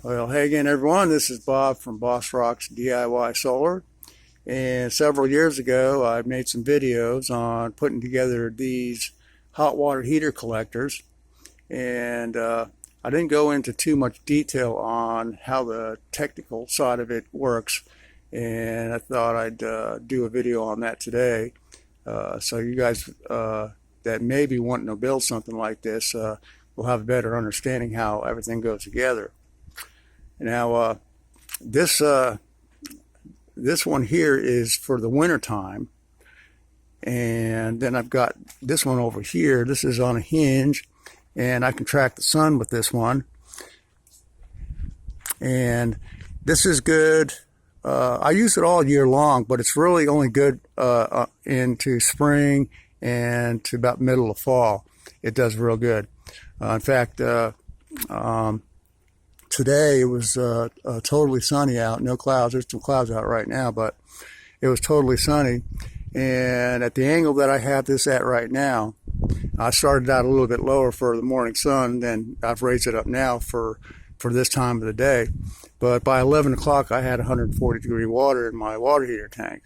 Well, hey again, everyone. This is Bob from Bossrox DIY Solar. And several years ago, I made some videos on putting together these hot water heater collectors. And I didn't go into too much detail on how the technical side of it works. And I thought I'd do a video on that today. So you guys that may be wanting to build something like this will have a better understanding how everything goes together. Now, this one here is for the winter time, and then I've got this one over here. This is on a hinge, and I can track the sun with this one. And this is good. I use it all year long, but it's really only good into spring and to about middle of fall. It does real good. In fact, today it was totally sunny out, no clouds. There's some clouds out right now, but it was totally sunny. And at the angle that I have this at right now, I started out a little bit lower for the morning sun, then I've raised it up now for this time of the day. But by 11 o'clock, I had 140-degree water in my water heater tank.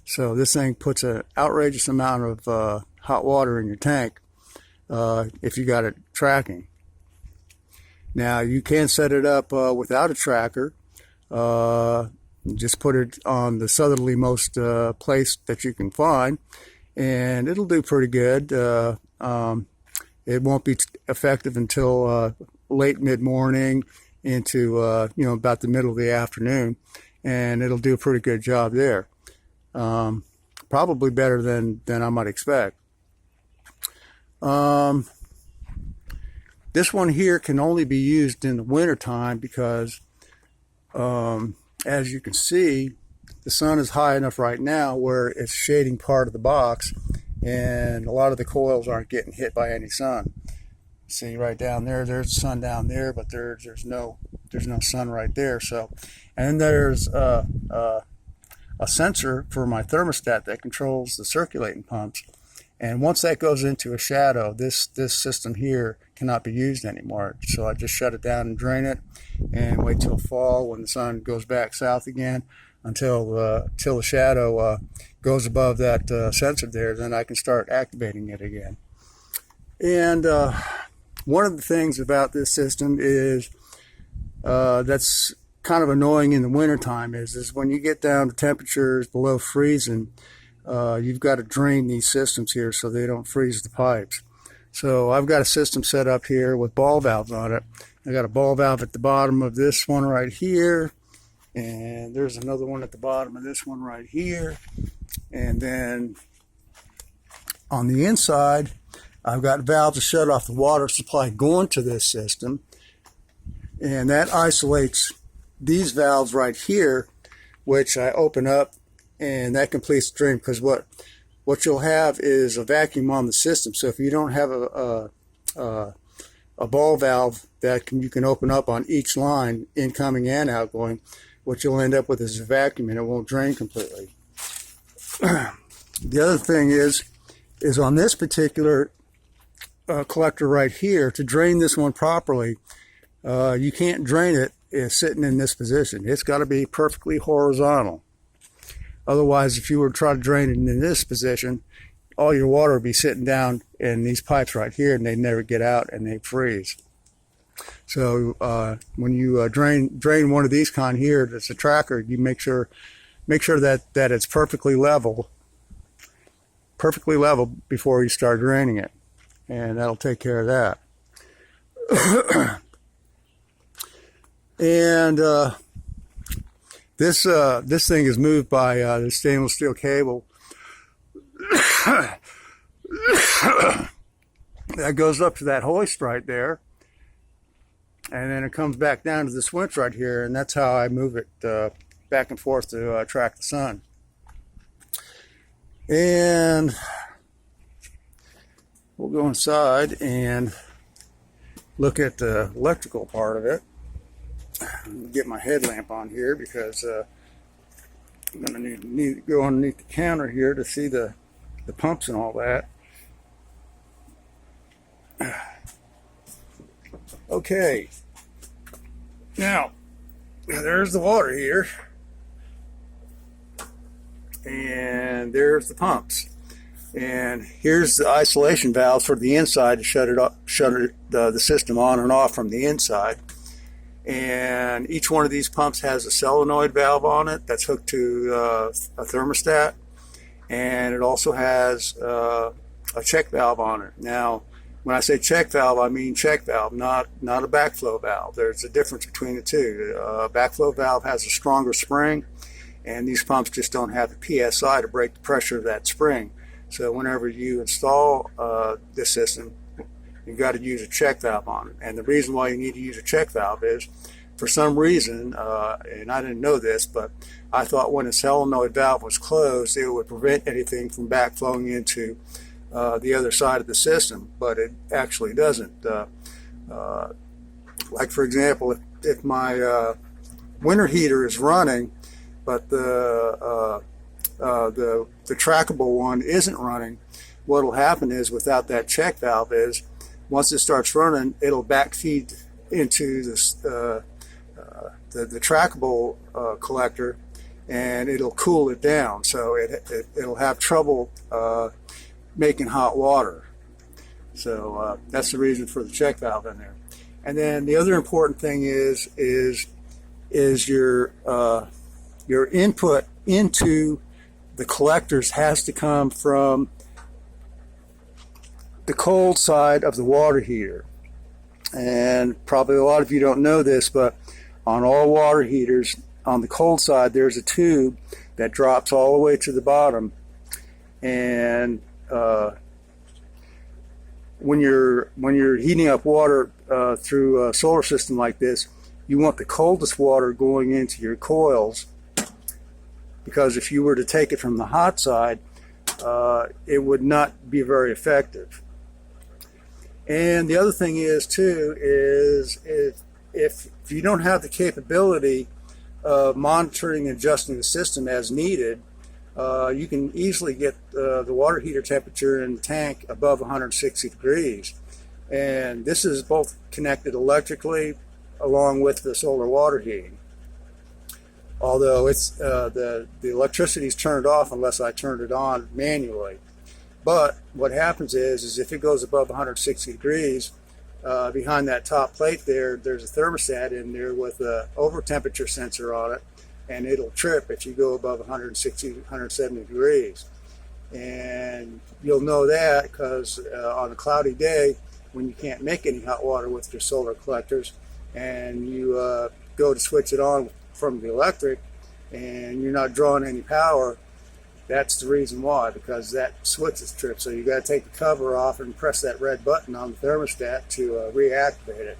So this thing puts an outrageous amount of hot water in your tank if you got it tracking. Now, you can set it up without a tracker. Just put it on the southerlymost place that you can find, and it'll do pretty good. It won't be effective until late mid-morning into about the middle of the afternoon, and it'll do a pretty good job there. Probably better than I might expect. This one here can only be used in the winter time because, as you can see, the sun is high enough right now where it's shading part of the box, and a lot of the coils aren't getting hit by any sun. See right down there, there's sun down there, but there's no sun right there. So, and there's a sensor for my thermostat that controls the circulating pumps. And once that goes into a shadow, this system here cannot be used anymore. So I just shut it down and drain it, and wait till fall when the sun goes back south again until the shadow goes above that sensor there. Then I can start activating it again. And one of the things about this system is that's kind of annoying in the wintertime is when you get down to temperatures below freezing, you've got to drain these systems here so they don't freeze the pipes. So I've got a system set up here with ball valves on it. I got a ball valve at the bottom of this one right here, and there's another one at the bottom of this one right here. And then on the inside, I've got valves to shut off the water supply going to this system, and that isolates these valves right here, which I open up, and that completes the drain, because what you'll have is a vacuum on the system. So if you don't have a ball valve that you can open up on each line, incoming and outgoing, what you'll end up with is a vacuum, and it won't drain completely. The other thing is on this particular collector right here, to drain this one properly, you can't drain it sitting in this position. It's got to be perfectly horizontal. Otherwise, if you were to try to drain it in this position, all your water would be sitting down in these pipes right here, and they'd never get out, and they'd freeze. So when you drain one of these kind here that's a tracker, you make sure that it's perfectly level before you start draining it, and that'll take care of that. And this thing is moved by the stainless steel cable that goes up to that hoist right there, and then it comes back down to this winch right here, and that's how I move it back and forth to track the sun. And we'll go inside and look at the electrical part of it. Get my headlamp on here because I'm going to need to go underneath the counter here to see the pumps and all that. Okay, Now, there's the water heater, and there's the pumps, and here's the isolation valves for the inside to shut the system on and off from the inside. And each one of these pumps has a solenoid valve on it that's hooked to a thermostat, and it also has a check valve on it. Now, when I say check valve, I mean check valve, not a backflow valve. There's a difference between the two. A backflow valve has a stronger spring, and these pumps just don't have the PSI to break the pressure of that spring. So whenever you install this system, you've got to use a check valve on it. And the reason why you need to use a check valve is, for some reason, and I didn't know this, but I thought when the solenoid valve was closed, it would prevent anything from backflowing into the other side of the system, but it actually doesn't. Like, for example, if my winter heater is running, but the trackable one isn't running, what will happen is, without that check valve, is once it starts running, it'll backfeed into this, the trackable collector, and it'll cool it down. So it'll have trouble making hot water. So that's the reason for the check valve in there. And then the other important thing is your input into the collectors has to come from the cold side of the water heater. And probably a lot of you don't know this, but on all water heaters, on the cold side, there's a tube that drops all the way to the bottom. And when you're heating up water through a solar system like this, you want the coldest water going into your coils, because if you were to take it from the hot side, it would not be very effective. And the other thing is too is if you don't have the capability of monitoring and adjusting the system as needed, you can easily get the water heater temperature in the tank above 160 degrees. And this is both connected electrically along with the solar water heating. Although it's the electricity is turned off unless I turn it on manually. But what happens is if it goes above 160 degrees, behind that top plate there's a thermostat in there with a over temperature sensor on it, and it'll trip if you go above 160, 170 degrees. And you'll know that because on a cloudy day, when you can't make any hot water with your solar collectors, and you go to switch it on from the electric, and you're not drawing any power, that's the reason why, because that switch is tripped. So you got to take the cover off and press that red button on the thermostat to reactivate it.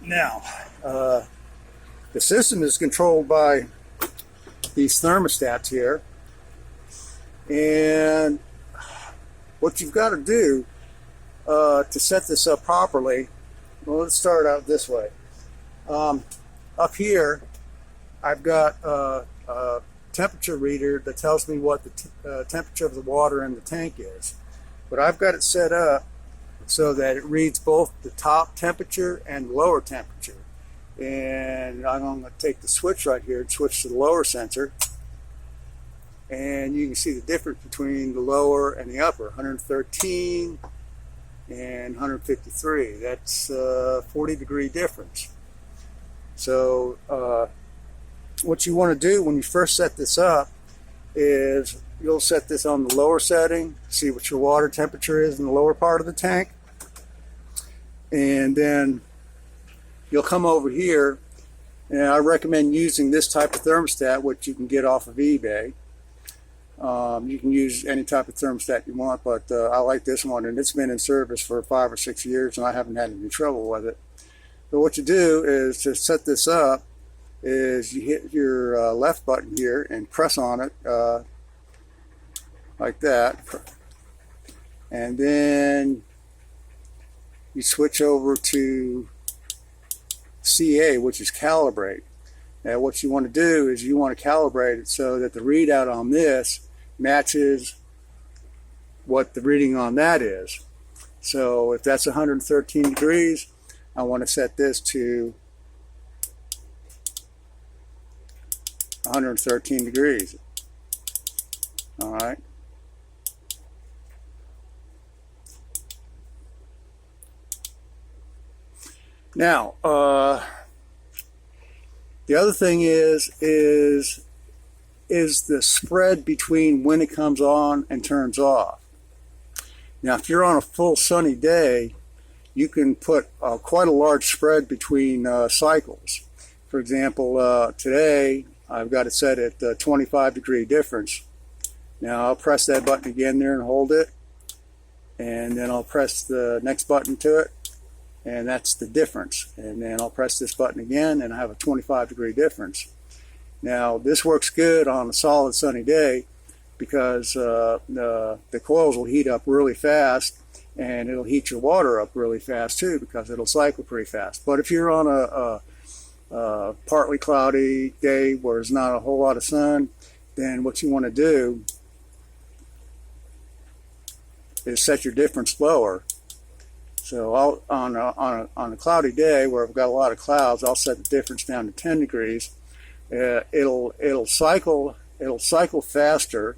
Now, the system is controlled by these thermostats here, and what you've got to do to set this up properly, well, let's start out this way. Up here, I've got a temperature reader that tells me what the temperature of the water in the tank is. But I've got it set up so that it reads both the top temperature and the lower temperature. And I'm going to take the switch right here and switch to the lower sensor. And you can see the difference between the lower and the upper, 113 and 153. That's a 40-degree difference. So what you want to do when you first set this up is you'll set this on the lower setting, see what your water temperature is in the lower part of the tank, and then you'll come over here, and I recommend using this type of thermostat, which you can get off of eBay. You can use any type of thermostat you want, but I like this one, and it's been in service for 5 or 6 years, and I haven't had any trouble with it. So what you do is to set this up is you hit your left button here and press on it like that, and then you switch over to CA, which is calibrate. Now what you want to do is you want to calibrate it so that the readout on this matches what the reading on that is. So if that's 113 degrees, I want to set this to 113 degrees. All right. Now, the other thing is the spread between when it comes on and turns off. Now, if you're on a full sunny day, you can put quite a large spread between cycles. For example, today I've got it set at 25-degree difference. Now I'll press that button again there and hold it, and then I'll press the next button to it, and that's the difference. And then I'll press this button again and I have a 25-degree difference. Now this works good on a solid sunny day because the coils will heat up really fast, and it'll heat your water up really fast too because it'll cycle pretty fast. But if you're on a partly cloudy day where there's not a whole lot of sun, then what you want to do is set your difference lower. So on a cloudy day where I've got a lot of clouds, I'll set the difference down to 10 degrees. It'll cycle faster,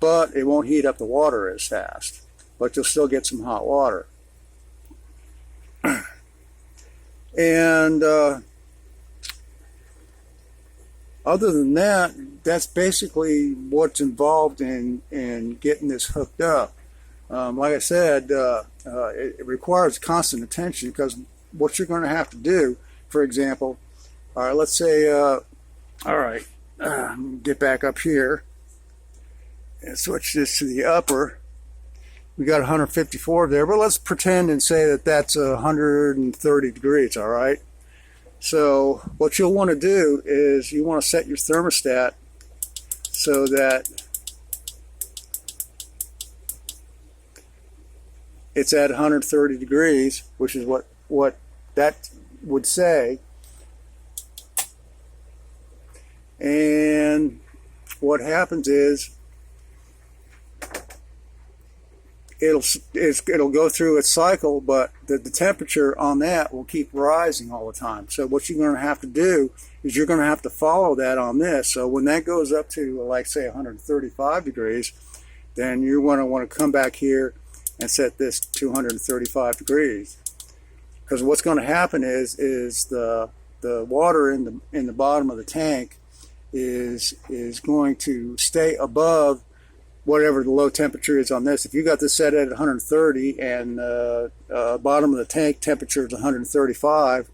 but it won't heat up the water as fast. But you'll still get some hot water. And other than that, that's basically what's involved in getting this hooked up. Like I said, it requires constant attention because what you're going to have to do, for example, all right, let's say, all right, get back up here and switch this to the upper. We got 154 there, but let's pretend and say that that's 130 degrees, all right? So what you'll want to do is you want to set your thermostat so that it's at 130 degrees, which is what that would say. And what happens is it'll go through its cycle, but the temperature on that will keep rising all the time. So what you're going to have to do is you're going to have to follow that on this. So when that goes up to, like, say 135 degrees, then you're going to want to come back here and set this to 235 degrees. Because what's going to happen is the water in the bottom of the tank is going to stay above whatever the low temperature is on this. If you got this set at 130 and bottom of the tank temperature is 135,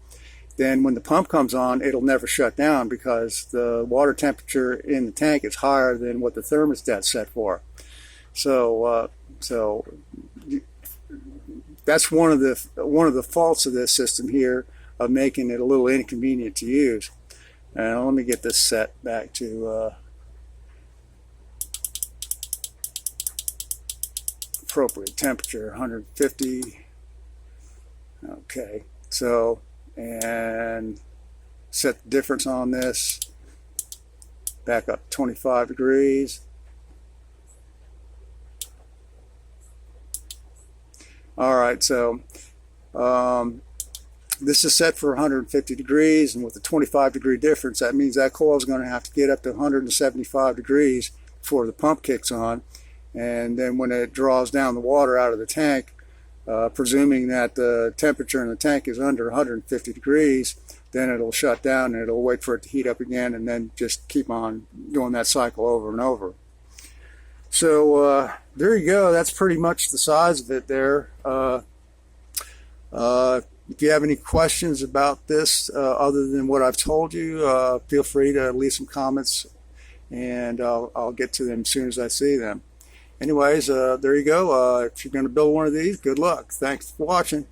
then when the pump comes on, it'll never shut down because the water temperature in the tank is higher than what the thermostat's set for. So that's one of the faults of this system here, of making it a little inconvenient to use. And let me get this set back to appropriate temperature, 150. Okay, so, and set the difference on this back up 25 degrees. All right, so this is set for 150 degrees, and with the 25-degree difference, that means that coil is going to have to get up to 175 degrees before the pump kicks on. And then when it draws down the water out of the tank, presuming that the temperature in the tank is under 150 degrees, then it'll shut down and it'll wait for it to heat up again, and then just keep on doing that cycle over and over. So there you go. That's pretty much the size of it there. If you have any questions about this other than what I've told you, feel free to leave some comments, and I'll get to them as soon as I see them. Anyways, there you go. If you're going to build one of these, good luck. Thanks for watching.